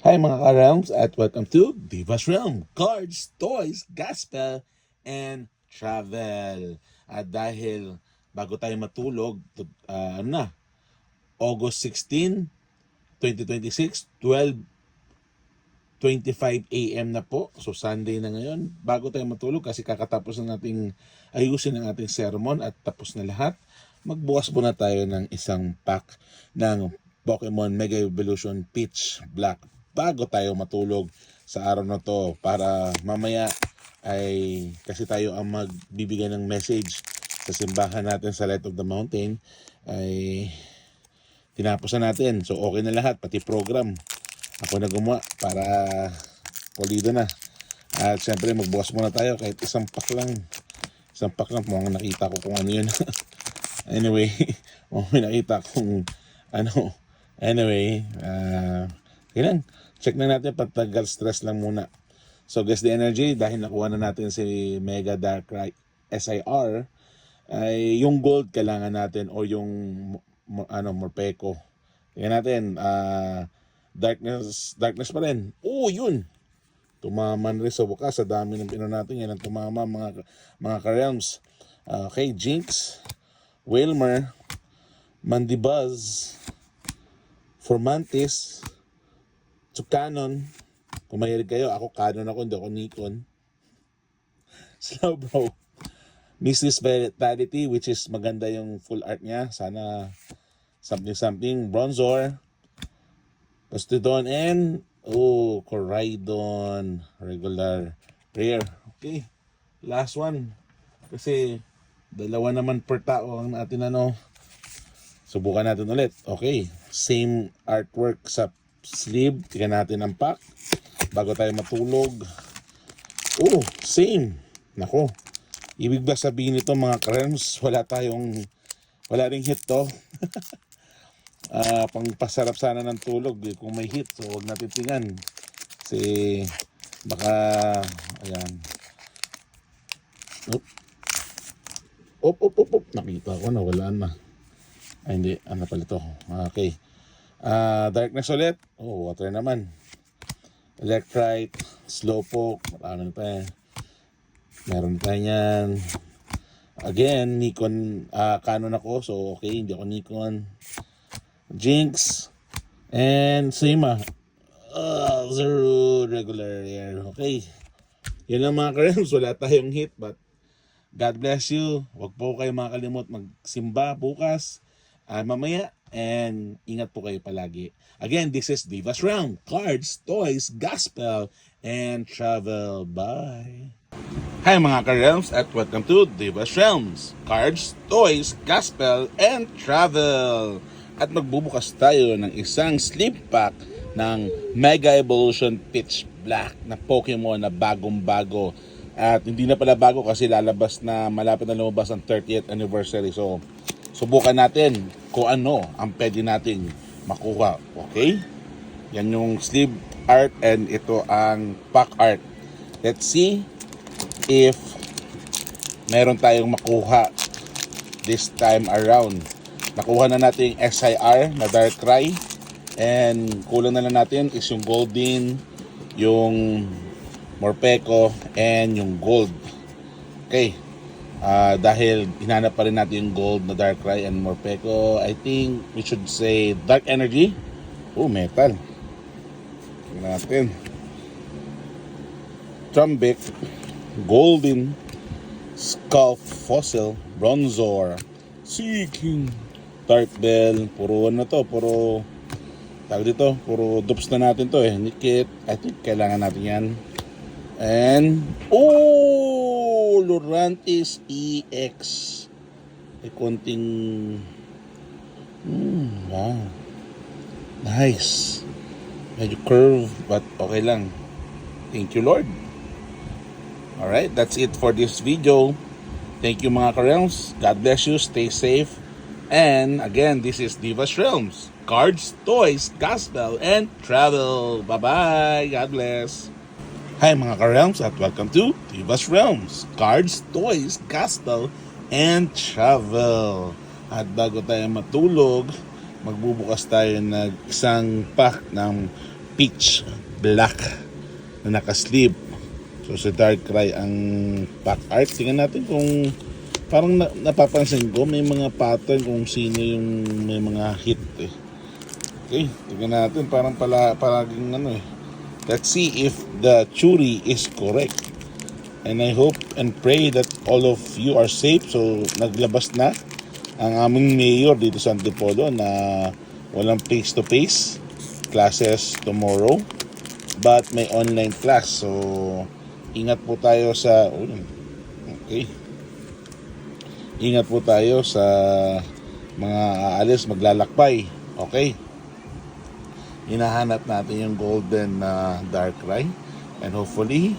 Hi mga ka-realms at welcome to Diva's Realm, Cards, Toys, Gospel, and Travel. At dahil bago tayo matulog, August 16, 2026, 12:25 a.m. na po. So Sunday na ngayon. Bago tayo matulog kasi kakatapos na nating ayusin ang ating sermon at tapos na lahat. Magbukas muna tayo ng isang pack ng Pokemon Mega Evolution Peach Black bago tayo matulog sa araw na to para mamaya ay kasi tayo ang magbibigay ng message sa simbahan natin sa Light of the Mountain ay tinapos na natin. So okay na lahat, pati program. Ako na gumawa para pulido na. At syempre magbukas muna tayo kahit isang pack lang. Isang pack lang, mukhang nakita ko kung ano yun. Anyway, mukhang nakita kung ano. Anyway, kailan? Check na natin, patagal stress lang muna. So guess the energy, dahil nakuha na natin si Mega Darkrai SIR, ay yung gold kailangan natin o yung Morpeko. Tingnan natin, darkness pa rin. Oh, yun. Tumaman rin sa bukas, sa dami ng pino natin. Yan ang tumama mga ka-realms. Okay, Jinx, Wailmer, Mandibuzz, Formantis, Canon. Kung mahilig kayo, ako Canon ako, hindi ako Nikon. Slowbro, Mrs. Vitality, which is maganda yung full art niya. Sana something. Bronzor, Pastodon, and Coraidon, regular, rare. Okay, last one. Kasi dalawa naman per tao ang atin subukan natin ulit. Okay, same artwork sa sleeve. Tingnan natin ang pack bago tayo matulog. Same. Nako, ibig ba sabihin nito mga ka-realms, wala ring hit to. Pangpasarap sana ng tulog kung may hit. So huwag natin tingnan kasi baka ayan. Nakita ko na wala na. Ay hindi, ano pala to. Okay. Darkness ulit. Water naman. Electrite, Slowpoke, marami pa meron pa yan. Again, Nikon, Canon ako, so okay, hindi ako Nikon. Jinx, and Sima. Zero regular air. Okay. Yun lang mga ka-realms, wala tayong hit, but God bless you. Huwag po kayo makakalimot magsimba bukas, mamaya, and ingat po kayo palagi. Again, this is Diva's Realm, Cards, Toys, Gospel, and Travel. Bye! Hi mga ka-realms at welcome to Diva's Realms, Cards, Toys, Gospel, and Travel. At magbubukas tayo ng isang sleep pack ng Mega Evolution Peach Black na Pokemon na bagong-bago. At hindi na pala bago kasi malapit na lumabas ang 30th anniversary. So, subukan natin kung ano ang pwede nating makuha. Okay? Yan yung sleeve art and ito ang pack art. Let's see if meron tayong makuha this time around. Nakuha na natin yung SIR na Darkrai. And kulang na lang natin is yung Golden, yung Morpeko, and yung Gold. Okay. Dahil hinanap pa rin natin yung Gold na Darkrai and Morpeko, I think we should say Dark Energy. Metal. Tingnan natin. Trumbeck, Golden, Sculpt Fossil, Bronzor, Seeking, Dark Bell, puro puro dupes na natin to Nikit, I think kailangan natin yan. And Lurantis EX. May konting wow. Nice. Medyo curve but okay lang. Thank you Lord. Alright, that's it for this video. Thank you mga ka-realms. God bless you. Stay safe. And again, this is Diva's Realms, Cards, Toys, Gospel, and Travel. Bye-bye. God bless. Hi mga ka-realms at welcome to Diva's Realms, Cards, Toys, Gospel, and Travel. At bago tayo matulog, magbubukas tayo ng isang pack ng peach black na naka-sleeve. So si Darkrai ang pack art. Tingnan natin kung parang napapansin ko may mga pattern kung sino yung may mga hit eh. Okay, tingnan natin parang palaging ano eh. Let's see if the Churi is correct. And I hope and pray that all of you are safe. So naglabas na ang aming mayor dito sa Antipolo na walang face-to-face classes tomorrow but may online class. So ingat po tayo sa ingat po tayo sa mga aalis maglalakbay. Okay, hinahanap natin yung golden Darkrai and hopefully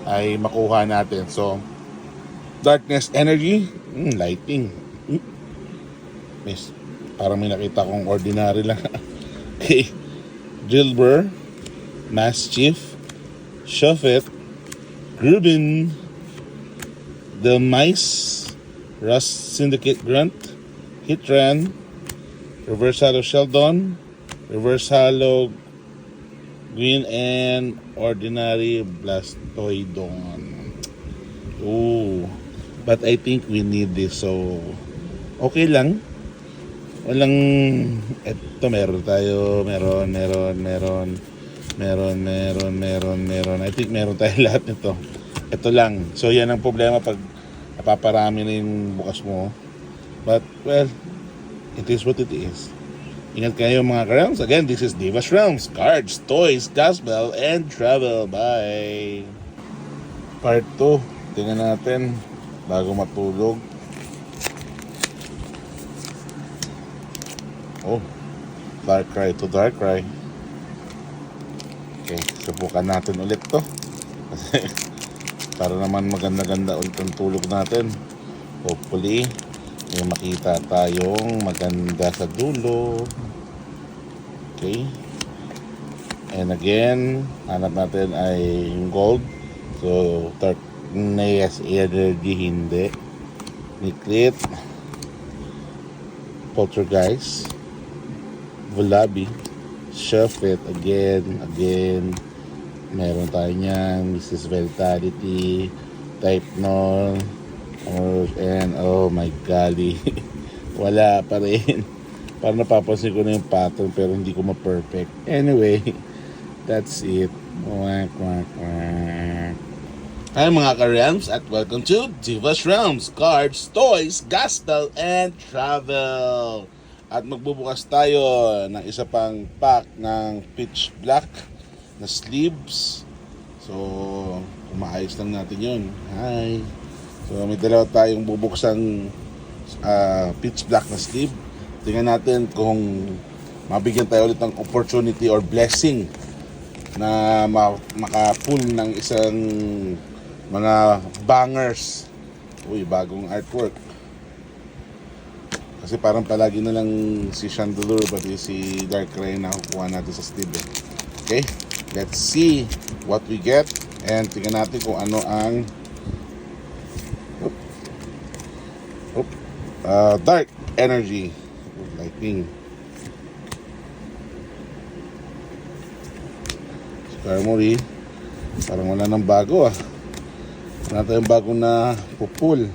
ay makuha natin. So darkness energy, lighting, miss, parang may nakita kong ordinary lang. Okay, Drillbur, Mischief, Shuffet, Grubin, The Mice, Rust Syndicate Grunt, Hitran, Reverse Halo Sheldon, Reverse Halo Green, and Ordinary Blastoidon. Ooh, but I think we need this, so okay lang. Walang, eto meron tayo, meron. I think meron tayo lahat nito. Ito lang. So yan ang problema pag napaparami na yung bukas mo. But well, it is what it is. Ingat kayo mga ka-realms. Again, this is Divas Realms. Cards, toys, gospel, and travel. Bye! Part 2. Tingnan natin bago matulog. Oh, Darkrai to Darkrai. Okay, subukan natin ulit to. Kasi para naman maganda-ganda ulit ang tulog natin. Hopefully, may makita tayong maganda sa dulo. Okay. And again, hanap natin ay yung gold. So, Darkness Energy hindi. Niklit. Poltergeist. Volabi, Shuffet, again, meron tayo niyan, Mrs. Vitality, Type Null, and oh my golly, wala pa rin. Parang napapansin ko na yung pattern pero hindi ko ma-perfect. Anyway, that's it. Quack, quack, quack. Hi mga ka-realms at welcome to Divas Realms, Cards, Toys, Gospel, and Travel. At magbubukas tayo ng isa pang pack ng pitch black na sleeves. So, kumaayos lang natin yun. Hi! So, may dalawa tayong bubuksang pitch black na sleeve. Tingnan natin kung mabigyan tayo ulit ng opportunity or blessing na maka-pull ng isang mga bangers. Uy, bagong artwork. Kasi parang palagi na lang si Chandelure pati si Darkrai na kukuha natin sa sleeve. Okay, let's see what we get and tingnan natin kung ano ang dark energy lightning. Skarmory, parang wala nang bago ah. Wala tayong bago na pupul.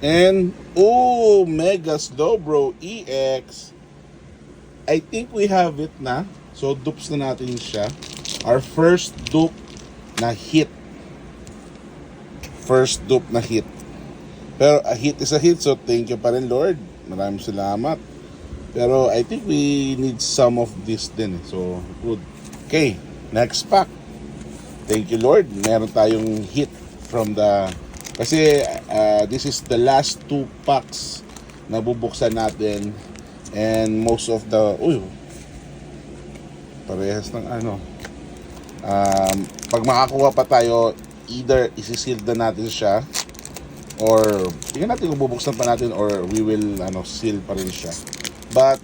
And oh, Mega Slowbro EX. I think we have it na. So dupes na natin siya. Our first dupe na hit. First dupe na hit. Pero a hit is a hit, so thank you pa rin Lord. Maraming salamat. Pero I think we need some of this din. So good. Okay, next pack. Thank you Lord. Meron tayong hit from the... Kasi this is the last 2 packs na bubuksan natin and most of the parehas ng ano pag makakuha pa tayo either isi-seal na natin siya or tingnan natin kung bubuksan pa natin or we will seal pa rin siya. But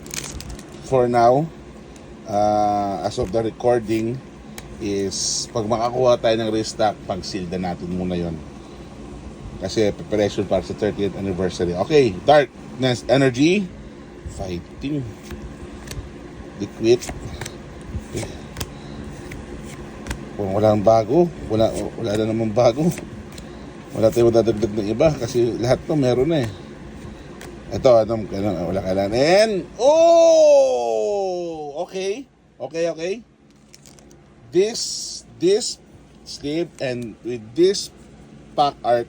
for now as of the recording is pag makakuha tayo ng restock, pag seal na natin muna yon. Kasi preparation para sa 30th anniversary. Okay, Darkness Energy. Fighting. Liquid. Kung walang bago, wala na naman bago. Wala tayong madadagdag ng iba kasi lahat to meron na eh. Ito, wala kailangan. And, oh! Okay. This sleeve and with this pack art,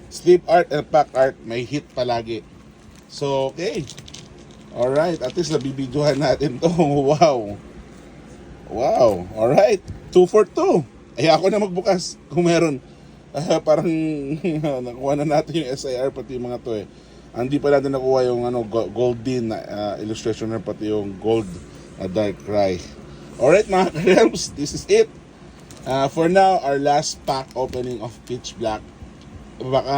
sleeve art and pack art, may hit palagi. So, okay. Alright, at least nabibidyohan natin to. Wow. Alright. 2 for 2. Ay, ako na magbukas kung meron. Parang nakuha na natin yung SIR pati yung mga to eh. Hindi pa natin nakuha yung gold din na illustration na pati yung gold dark cry. Alright mga karems, this is it. For now, our last pack opening of Pitch Black. Baka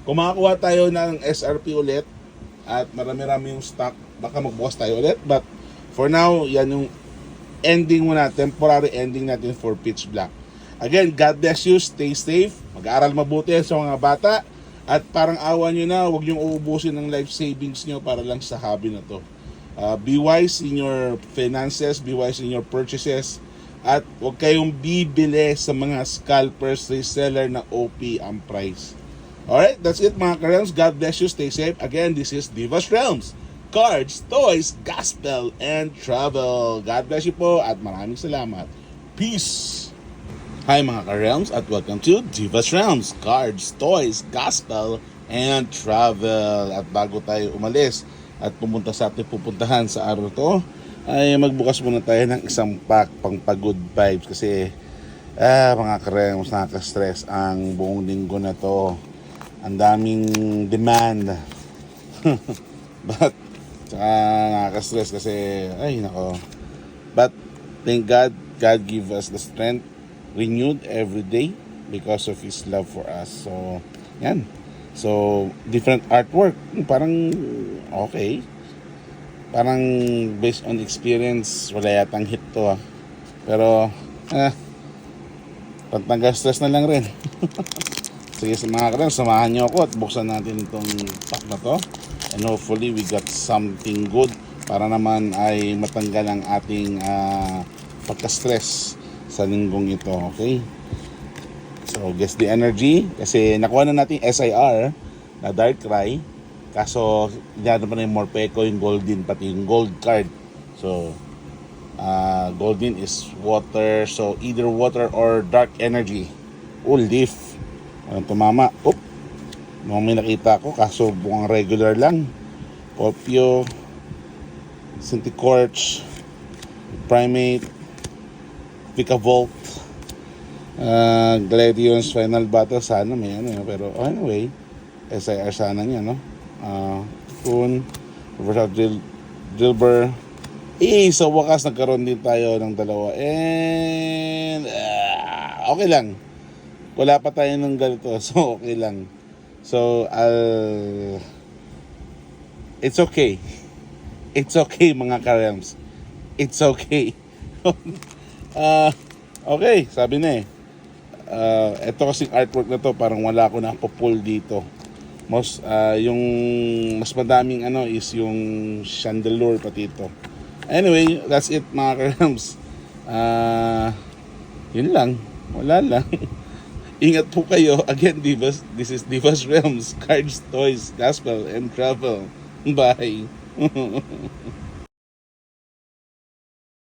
kung makakuha tayo ng SRP ulit at marami-rami yung stock, baka magbukas tayo ulit. But for now, yan yung ending muna, temporary ending natin for Pitch Black. Again, God bless you, stay safe, mag-aaral mabuti sa mga bata, at parang awa nyo na, huwag nyo uubusin ng life savings nyo para lang sa hobby na to. Be wise in your finances, be wise in your purchases, at huwag kayong bibili sa mga scalpers, reseller na OP ang price. Alright, that's it mga ka-realms. God bless you, stay safe. Again, this is Divas Realms. Cards, toys, gospel, and travel. God bless you po at maraming salamat. Peace! Hi mga ka-realms at welcome to Divas Realms. Cards, toys, gospel, and travel. At bago tayo umalis at pumunta sa ating pupuntahan sa araw to, ay magbukas muna tayo ng isang pack pang pag-good vibes kasi mga ka-realms, nakaka-stress ang buong linggo na to. Ang daming demand. But saka nakaka-stress kasi ay nako. But thank God, God give us the strength renewed every day because of His love for us. So yan. So different artwork, parang okay. Parang based on experience, wala yatang hit to Pero pantanggal stress na lang rin. Sige sa mga karan, samahan nyo ako at buksan natin itong pack na to. And hopefully we got something good para naman ay matanggal ang ating pagka-stress sa linggong ito, okay? So, guess the energy. Kasi nakuha na natin SIR na Dark Cry. Kaso, hindi pa na yung Morpeko, yung Golden, pati yung Gold card. So, Golden is water. So, either water or dark energy. Oh, leaf. Anong tumama? Oop. May nakita ko, kaso buong regular lang. Popio, Centicorch, Primate, Vicavolt, Gladion's Final Battle. Sana may pero anyway, SIR sana niya, no? Toon, Reversal Dilber. Sa wakas nagkaroon din tayo ng dalawa. And okay lang. Wala pa tayo ng ganito, so okay lang. So, it's okay. It's okay mga ka-realms. It's okay. Okay, sabi na ito kasing artwork na to, parang wala ko na pull dito. Yung mas madaming is yung chandelier pati ito. Anyway, that's it mga ka-realms. Yun lang. Wala lang. Ingat po kayo. Again, Divas, this is Divas Realms. Cards, toys, gospel, and travel. Bye.